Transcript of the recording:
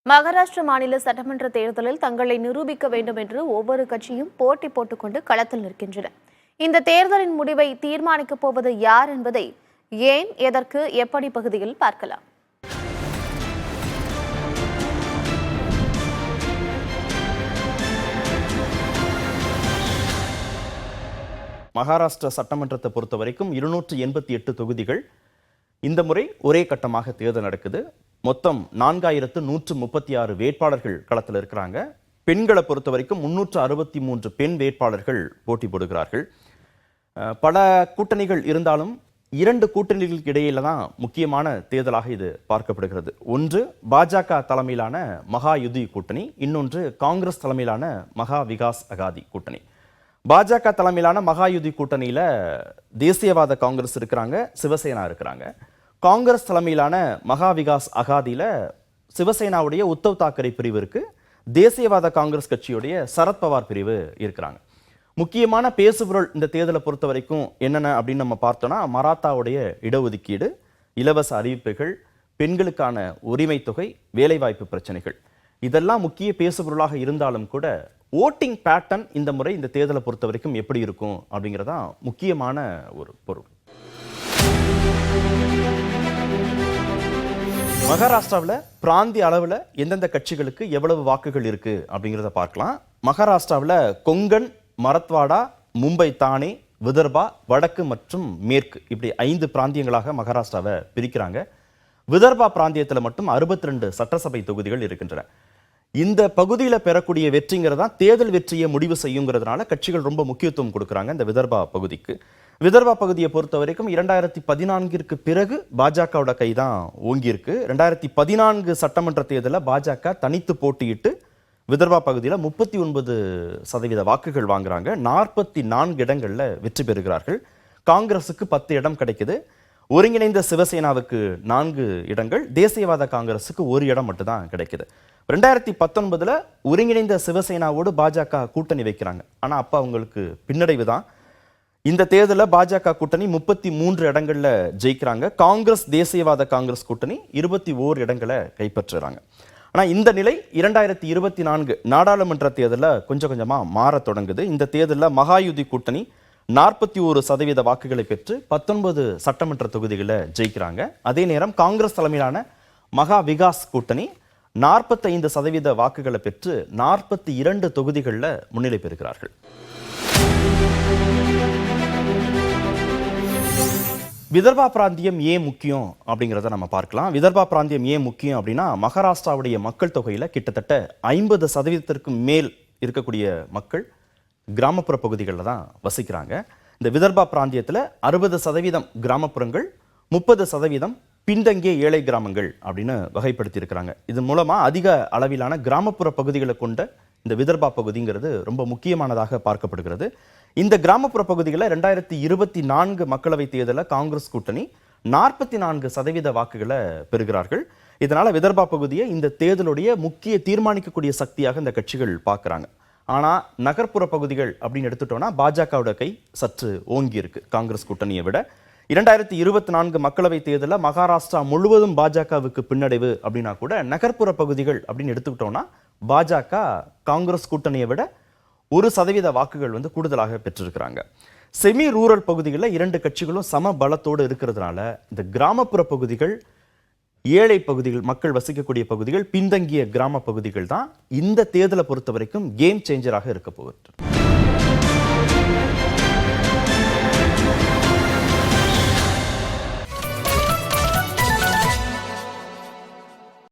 மகாராஷ்டிர மாநில சட்டமன்ற தேர்தலில் தங்களை நிரூபிக்க வேண்டும் என்று ஒவ்வொரு கட்சியும் போட்டி போட்டுக்கொண்டு களத்தில் நிற்கின்றன. இந்த தேர்தலின் முடிவை தீர்மானிக்கப் போவது யார் என்பதை ஏன், எதற்கு, எப்படி பகுதியில் பார்க்கலாம். மகாராஷ்டிரா சட்டமன்றத்தை பொறுத்த வரைக்கும் 288 தொகுதிகள் இந்த முறை ஒரே கட்டமாக தேர்தல் நடக்குது. மொத்தம் 4136 வேட்பாளர்கள் களத்தில் இருக்கிறாங்க. பெண்களை பொறுத்த வரைக்கும் 363 பெண் வேட்பாளர்கள் போட்டி போடுகிறார்கள். பல கூட்டணிகள் இருந்தாலும் 2 கூட்டணிகளுக்கு இடையில தான் முக்கியமான தேர்தலாக இது பார்க்கப்படுகிறது. ஒன்று பாஜக தலைமையிலான மகா யுதி கூட்டணி, இன்னொன்று காங்கிரஸ் தலைமையிலான மகா விகாஸ் அகாதி கூட்டணி. பாஜக தலைமையிலான மகாயுதி கூட்டணியில தேசியவாத காங்கிரஸ் இருக்கிறாங்க, சிவசேனா இருக்கிறாங்க. காங்கிரஸ் தலைமையிலான மகா விகாஸ் அகாதியில சிவசேனாவுடைய உத்தவ் தாக்கரே பிரிவு இருக்கு, தேசியவாத காங்கிரஸ் கட்சியுடைய சரத்பவார் பிரிவு இருக்கிறாங்க. முக்கியமான பேசுபொருள் இந்த தேர்தலை பொறுத்த வரைக்கும் என்னென்ன அப்படின்னு நம்ம பார்த்தோம்னா, மராத்தாவுடைய இடஒதுக்கீடு, இலவச அறிவிப்புகள், பெண்களுக்கான உரிமை தொகை, வேலைவாய்ப்பு பிரச்சனைகள், இதெல்லாம் முக்கிய பேசுபொருளாக இருந்தாலும் கூட ஓட்டிங் பேட்டர்ன் இந்த முறை இந்த தேர்தலை பொறுத்த வரைக்கும் எப்படி இருக்கும் அப்படிங்கிறதா முக்கியமான ஒரு பொருள். மகாராஷ்டிராவில் பிராந்திய அளவில் எந்தெந்த கட்சிகளுக்கு எவ்வளவு வாக்குகள் இருக்கு அப்படிங்கிறத பார்க்கலாம். மகாராஷ்டிராவில் கொங்கன், மரத்வாடா, மும்பை தானே, விதர்பா, வடக்கு மற்றும் மேற்கு, இப்படி 5 பிராந்தியங்களாக மகாராஷ்டிராவை பிரிக்கிறாங்க. விதர்பா பிராந்தியத்தில் மட்டும் 62 சட்டசபை தொகுதிகள் இருக்கின்றன. இந்த பகுதியில் பெறக்கூடிய வெற்றிங்கிறதா தேர்தல் வெற்றியை முடிவு செய்யுங்கிறதுனால கட்சிகள் ரொம்ப முக்கியத்துவம் கொடுக்குறாங்க இந்த விதர்பா பகுதிக்கு. விதர்பா பகுதியை பொறுத்த வரைக்கும் 2014 பிறகு பாஜகவோட கைதான் ஓங்கியிருக்கு. 2014 சட்டமன்ற தேர்தலில் பாஜக தனித்து போட்டியிட்டு விதர்பா பகுதியில் 39% வாக்குகள் வாங்குறாங்க. 44 இடங்கள்ல வெற்றி பெறுகிறார்கள். காங்கிரஸுக்கு 10 இடம் கிடைக்குது. ஒருங்கிணைந்த சிவசேனாவுக்கு 4 இடங்கள், தேசியவாத காங்கிரஸுக்கு 1 இடம் மட்டும்தான் கிடைக்குது. 2019 ஒருங்கிணைந்த சிவசேனாவோடு பாஜக கூட்டணி வைக்கிறாங்க. ஆனா அப்ப அவங்களுக்கு பின்னடைவு தான். இந்த தேர்தலில் பாஜக கூட்டணி 33 இடங்கள்ல ஜெயிக்கிறாங்க. காங்கிரஸ், தேசியவாத காங்கிரஸ் கூட்டணி 21 இடங்களை கைப்பற்றுறாங்க. ஆனா இந்த நிலை 2024 நாடாளுமன்ற தேர்தலில் கொஞ்சம் கொஞ்சமா மாற தொடங்குது. இந்த தேர்தலில் மகாயுதி கூட்டணி 41% வாக்குகளை பெற்று 19 சட்டமன்ற தொகுதிகளை ஜெயிக்கிறாங்க. அதே நேரம் காங்கிரஸ் தலைமையிலான மகா விகாஸ் கூட்டணி 45% வாக்குகளை பெற்று 42 தொகுதிகளில் முன்னிலை பெறுகிறார்கள். விதர்பா பிராந்தியம் ஏன் முக்கியம் அப்படிங்கிறத நம்ம பார்க்கலாம். விதர்பா பிராந்தியம் ஏன் முக்கியம் அப்படின்னா, மகாராஷ்டிராவுடைய மக்கள் தொகையில கிட்டத்தட்ட 50% மேல் இருக்கக்கூடிய மக்கள் கிராமப்புற பகுதிகளில் தான் வசிக்கிறாங்க. இந்த விதர்பா பிராந்தியத்தில் 60% கிராமப்புறங்கள், 30% பின்தங்கிய ஏழை கிராமங்கள் அப்படின்னு வகைப்படுத்தி இருக்கிறாங்க. இது மூலமா அதிக அளவிலான கிராமப்புற பகுதிகளை கொண்ட இந்த விதர்பா பகுதிங்கிறது ரொம்ப முக்கியமானதாக பார்க்கப்படுகிறது. இந்த கிராமப்புற பகுதிகளில் 2024 மக்களவை தேர்தலில் காங்கிரஸ் கூட்டணி 44% வாக்குகளை பெறுகிறார்கள். இதனால விதர்பா பகுதியை இந்த தேர்தலுடைய முக்கிய தீர்மானிக்கக்கூடிய சக்தியாக இந்த கட்சிகள் பார்க்கிறாங்க. ஆனா நகர்ப்புற பகுதிகள் அப்படின்னு எடுத்துட்டோம்னா பாஜகவோட கை சற்று ஓங்கி இருக்கு காங்கிரஸ் கூட்டணியை விட. 2024 மக்களவை தேர்தலில் மகாராஷ்டிரா முழுவதும் பாஜகவுக்கு பின்னடைவு அப்படின்னா கூட நகர்ப்புற பகுதிகள் அப்படின்னு எடுத்துக்கிட்டோம்னா பாஜக காங்கிரஸ் கூட்டணியை விட 1% வாக்குகள் கூடுதலாக பெற்றிருக்கிறாங்க. செமி ரூரல் பகுதிகளில் 2 கட்சிகளும் சம பலத்தோடு இருக்கிறதுனால இந்த கிராமப்புற பகுதிகள், ஏழை பகுதிகள், மக்கள் வசிக்கக்கூடிய பகுதிகள், பின்தங்கிய கிராம பகுதிகள் தான் இந்த தேர்தலை பொறுத்த வரைக்கும் கேம் சேஞ்சராக இருக்க போகிறது.